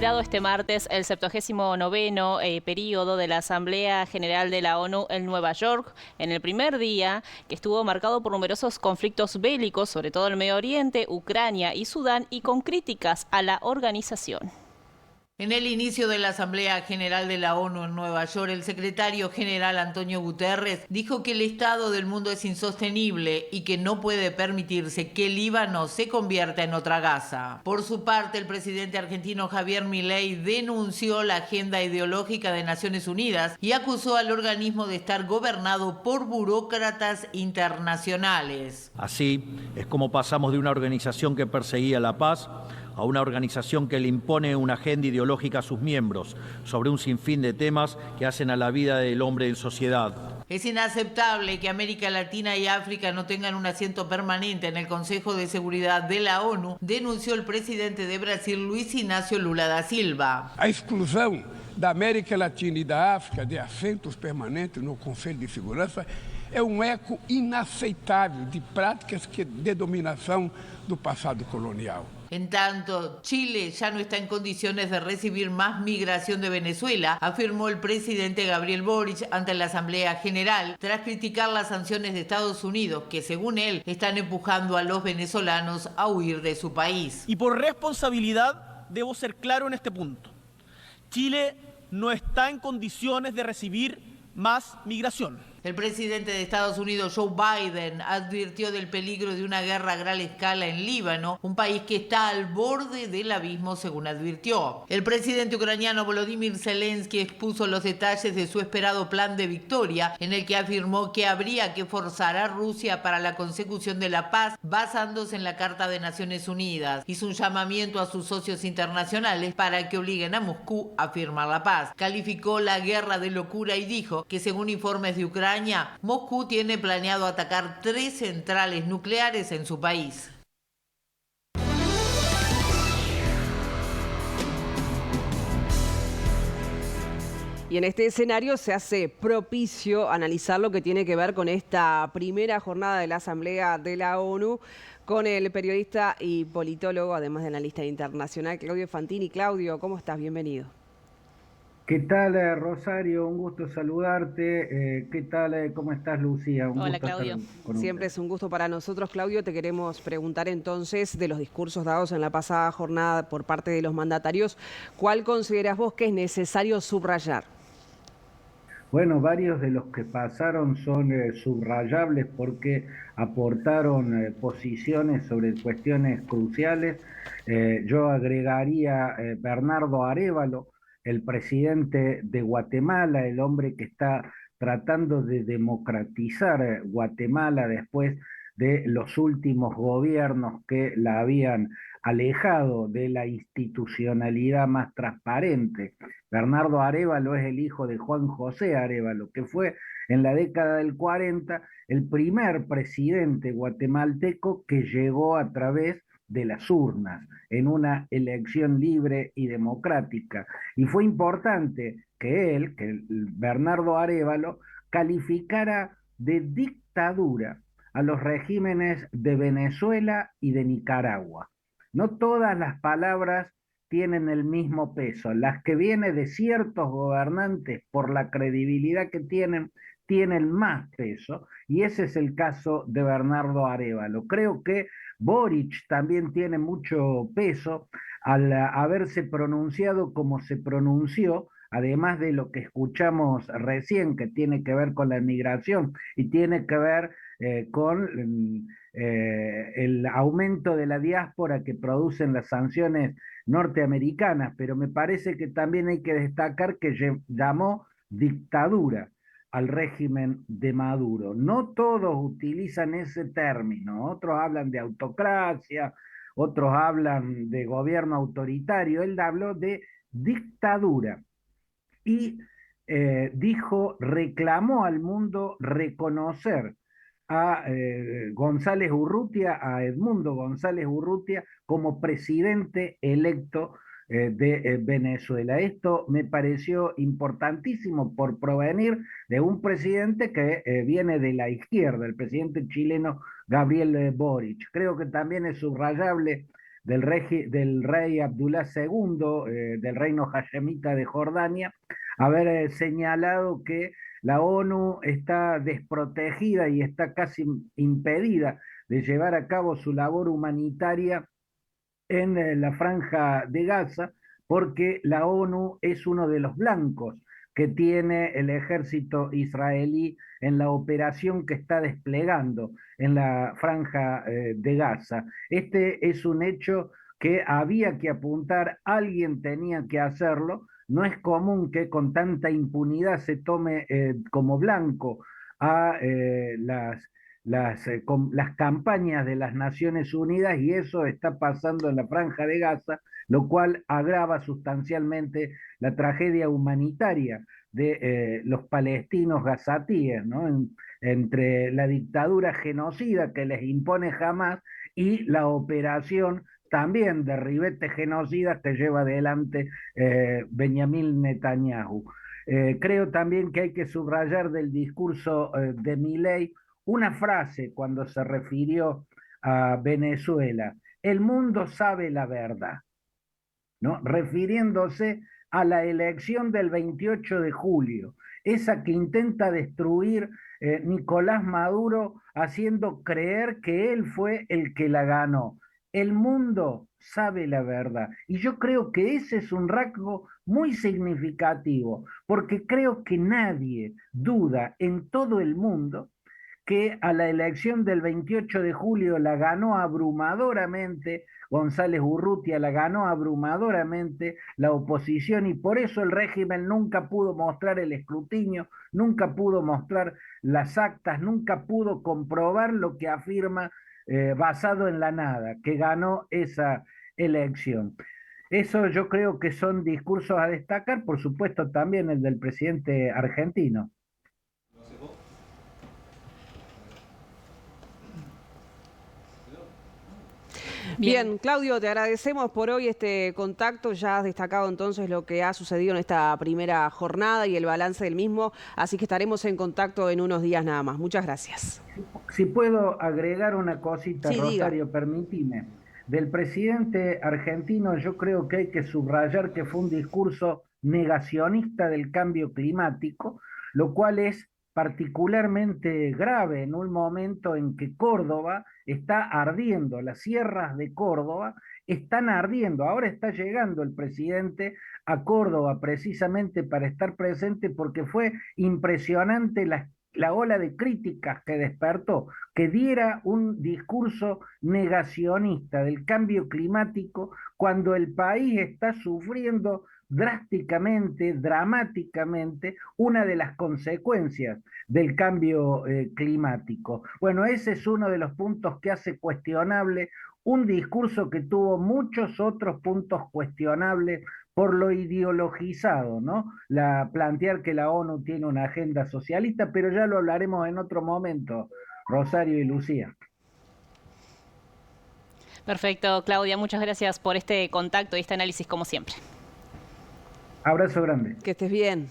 inaugurado este martes el 79º periodo de la Asamblea General de la ONU en Nueva York, en el primer día, que estuvo marcado por numerosos conflictos bélicos, sobre todo en el Medio Oriente, Ucrania y Sudán, y con críticas a la organización. En el inicio de la Asamblea General de la ONU en Nueva York, el secretario general Antonio Guterres dijo que el estado del mundo es insostenible y que no puede permitirse que el Líbano se convierta en otra Gaza. Por su parte, el presidente argentino Javier Milei denunció la agenda ideológica de Naciones Unidas y acusó al organismo de estar gobernado por burócratas internacionales. Así es como pasamos de una organización que perseguía la paz a una organización que le impone una agenda ideológica a sus miembros sobre un sinfín de temas que hacen a la vida del hombre en sociedad. Es inaceptable que América Latina y África no tengan un asiento permanente en el Consejo de Seguridad de la ONU, denunció el presidente de Brasil, Luis Inácio Lula da Silva. A exclusão da América Latina e da África de assentos permanentes no Conselho de Segurança é eco inaceitável de práticas de dominação do passado colonial. En tanto, Chile ya no está en condiciones de recibir más migración de Venezuela, afirmó el presidente Gabriel Boric ante la Asamblea General, tras criticar las sanciones de Estados Unidos, que según él están empujando a los venezolanos a huir de su país. Y por responsabilidad debo ser claro en este punto. Chile no está en condiciones de recibir más migración. El presidente de Estados Unidos, Joe Biden, advirtió del peligro de una guerra a gran escala en Líbano, un país que está al borde del abismo, según advirtió. El presidente ucraniano Volodymyr Zelensky expuso los detalles de su esperado plan de victoria, en el que afirmó que habría que forzar a Rusia para la consecución de la paz, basándose en la Carta de Naciones Unidas. Hizo un llamamiento a sus socios internacionales para que obliguen a Moscú a firmar la paz. Calificó la guerra de locura y dijo que, según informes de Ucrania, Moscú tiene planeado atacar 3 centrales nucleares en su país. Y en este escenario se hace propicio analizar lo que tiene que ver con esta primera jornada de la Asamblea de la ONU con el periodista y politólogo, además de analista internacional, Claudio Fantini. Claudio, ¿cómo estás? Bienvenido. ¿Qué tal, Rosario? Un gusto saludarte. ¿Qué tal? ¿Cómo estás, Lucía? Hola, Claudio. Siempre es un gusto para nosotros, Claudio. Te queremos preguntar entonces de los discursos dados en la pasada jornada por parte de los mandatarios, ¿cuál consideras vos que es necesario subrayar? Bueno, varios de los que pasaron son subrayables porque aportaron posiciones sobre cuestiones cruciales. Yo agregaría Bernardo Arévalo, el presidente de Guatemala, el hombre que está tratando de democratizar Guatemala después de los últimos gobiernos que la habían alejado de la institucionalidad más transparente. Bernardo Arévalo es el hijo de Juan José Arévalo, que fue en la década del 40 el primer presidente guatemalteco que llegó a través de las urnas, en una elección libre y democrática. Y fue importante que Bernardo Arévalo, calificara de dictadura a los regímenes de Venezuela y de Nicaragua. No todas las palabras tienen el mismo peso. Las que vienen de ciertos gobernantes por la credibilidad que tienen más peso, y ese es el caso de Bernardo Arévalo. Creo que Boric también tiene mucho peso al haberse pronunciado como se pronunció, además de lo que escuchamos recién, que tiene que ver con la inmigración y tiene que ver con el aumento de la diáspora que producen las sanciones norteamericanas, pero me parece que también hay que destacar que llamó dictadura al régimen de Maduro. No todos utilizan ese término, otros hablan de autocracia, otros hablan de gobierno autoritario, él habló de dictadura y reclamó al mundo reconocer a González Urrutia, a Edmundo González Urrutia, como presidente electo de Venezuela. Esto me pareció importantísimo por provenir de un presidente que viene de la izquierda, el presidente chileno Gabriel Boric. Creo que también es subrayable del rey Abdullah II, del reino hashemita de Jordania, haber señalado que la ONU está desprotegida y está casi impedida de llevar a cabo su labor humanitaria en la franja de Gaza, porque la ONU es uno de los blancos que tiene el ejército israelí en la operación que está desplegando en la franja de Gaza. Este es un hecho que había que apuntar, alguien tenía que hacerlo. No es común que con tanta impunidad se tome como blanco a las campañas de las Naciones Unidas, y eso está pasando en la franja de Gaza, lo cual agrava sustancialmente la tragedia humanitaria de los palestinos gazatíes, ¿no? Entre la dictadura genocida que les impone Hamás y la operación también de ribete genocida que lleva adelante Benjamín Netanyahu. Creo también que hay que subrayar del discurso de Milei una frase cuando se refirió a Venezuela: el mundo sabe la verdad, ¿no? Refiriéndose a la elección del 28 de julio, esa que intenta destruir Nicolás Maduro haciendo creer que él fue el que la ganó. El mundo sabe la verdad. Y yo creo que ese es un rasgo muy significativo, porque creo que nadie duda en todo el mundo que a la elección del 28 de julio la ganó abrumadoramente González Urrutia, la ganó abrumadoramente la oposición, y por eso el régimen nunca pudo mostrar el escrutinio, nunca pudo mostrar las actas, nunca pudo comprobar lo que afirma basado en la nada, que ganó esa elección. Eso yo creo que son discursos a destacar, por supuesto también el del presidente argentino. Bien, Claudio, te agradecemos por hoy este contacto. Ya has destacado entonces lo que ha sucedido en esta primera jornada y el balance del mismo, así que estaremos en contacto en unos días nada más. Muchas gracias. Si puedo agregar una cosita, sí, Rosario, permitime. Del presidente argentino yo creo que hay que subrayar que fue un discurso negacionista del cambio climático, lo cual es particularmente grave en un momento en que Córdoba está ardiendo, las sierras de Córdoba están ardiendo. Ahora está llegando el presidente a Córdoba precisamente para estar presente, porque fue impresionante la ola de críticas que despertó, que diera un discurso negacionista del cambio climático cuando el país está sufriendo drásticamente, dramáticamente, una de las consecuencias del cambio climático. Bueno, ese es uno de los puntos que hace cuestionable un discurso que tuvo muchos otros puntos cuestionables por lo ideologizado, ¿no? Plantear que la ONU tiene una agenda socialista, pero ya lo hablaremos en otro momento, Rosario y Lucía. Perfecto, Claudia, muchas gracias por este contacto y este análisis como siempre. Abrazo grande. Que estés bien.